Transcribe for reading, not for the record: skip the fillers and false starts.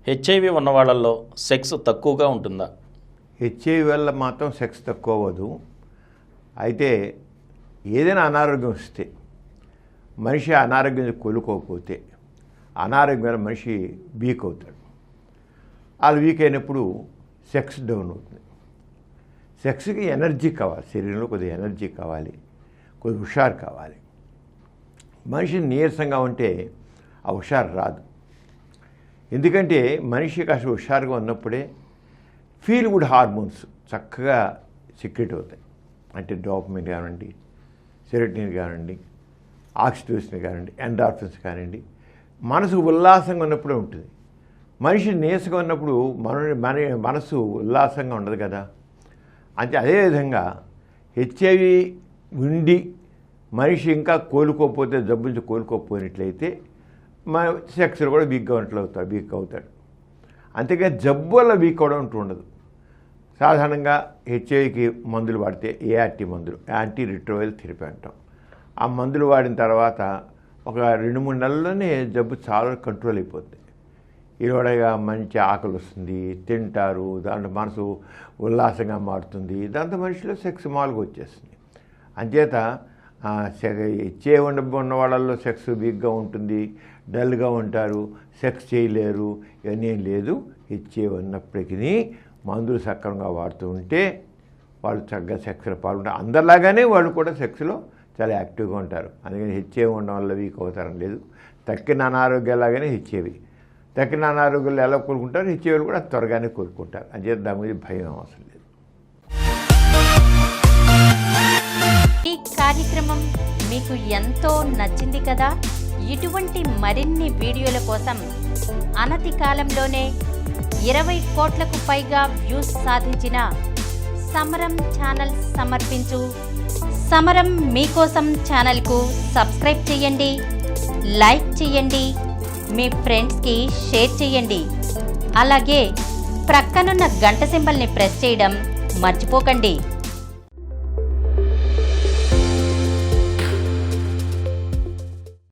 HIV ఉన్న వాళ్ళల్లో sex తక్కువగా ఉంటుందా? హెచ్ఐవి వల్ల మాత్రం సెక్స్ తక్కువ అవ్వదు. అయితే ఏదైనా అనారోగ్యం వస్తే మనిషి అనారోగ్యం కోలుకోకపోతే అనారోగ్యం వల్ల మనిషి వీక్ అవుతాడు. అలా వీక్ అయినప్పుడు సెక్స్ డౌన్ అవుతుంది. సెక్స్కి ఎనర్జీ కావాలి, శరీరంలో కొద్దిగా ఎనర్జీ కావాలి, కొద్దిగా హుషారు కావాలి. మనిషి నీరసంగా ఉంటే ఆ హుషారు రాదు. ఎందుకంటే మనిషి కాస్త హుషారుగా ఉన్నప్పుడే ఫీల్ గుడ్ హార్మోన్స్ చక్కగా సెక్రెట్ అవుతాయి. అంటే డోపమైన్ కానివ్వండి, సెరోటోనిన్ కానివ్వండి, ఆక్సిటోసిన్ కానివ్వండి, ఎండార్ఫిన్స్ కానివ్వండి. మనసు ఉల్లాసంగా ఉన్నప్పుడే ఉంటుంది. మనిషి నీరసంగా ఉన్నప్పుడు మన మనసు ఉల్లాసంగా ఉండదు కదా. అంటే అదేవిధంగా హెచ్ఐవి ఉండి మనిషి ఇంకా కోలుకోకపోతే, జబ్బు నుంచి కోలుకోకపోయినట్లయితే మన సెక్స్లో కూడా వీక్ అవుతాడు. అంతేకాని జబ్బు వల్ల వీక్ అవడం అంటూ ఉండదు. సాధారణంగా హెచ్ఐవికి మందులు వాడితే ఏఆర్టీ మందులు, యాంటీ రిట్రోవైరల్ థెరపీ అంటాం. ఆ మందులు వాడిన తర్వాత ఒక 2-3 నెలల్లోనే జబ్బు చాలా కంట్రోల్ అయిపోతుంది. ఈరోడగా మంచి ఆకలి వస్తుంది, తింటారు, దాంట్లో మనసు ఉల్లాసంగా మారుతుంది, దాంతో మనిషిలో సెక్స్ మామూలుగా వచ్చేస్తుంది. అంచేత హెచ్ఐవి ఉన్న వాళ్ళల్లో సెక్స్ వీక్గా ఉంటుంది, డల్గా ఉంటారు, సెక్స్ చేయలేరు, ఇవన్నీ ఏం లేదు. హెచ్ఐవి ఉన్నప్పటికీ మందులు సక్రమంగా వాడుతూ ఉంటే వాళ్ళు చక్కగా సెక్స్లో పాల్గొంటారు. అందరిలాగానే వాళ్ళు కూడా సెక్స్లో చాలా యాక్టివ్గా ఉంటారు. అందుకని హెచ్ఐవి ఉండడం వల్ల వీక్ అవుతారని లేదు. తక్కిన అనారోగ్యాలాగానే హెచ్ఐవి, తక్కిన అనారోగ్యాలు ఎలా కోలుకుంటారు, హెచ్ఐవిలు కూడా త్వరగానే కోలుకుంటారు. అంచేత దాని మీద భయం అవసరం లేదు. ఈ కార్యక్రమం మీకు ఎంతో నచ్చింది కదా. ఇటువంటి మరిన్ని వీడియోల కోసం అనతి కాలంలోనే 20 కోట్లకు పైగా వ్యూస్ సాధించిన సమరం ఛానల్ సమర్పించు సమరం మీకోసం ఛానల్కు సబ్స్క్రైబ్ చేయండి, లైక్ చేయండి, మీ ఫ్రెండ్స్కి షేర్ చేయండి. అలాగే ప్రక్కనున్న గంట సింబల్ని ప్రెస్ చేయడం మర్చిపోకండి.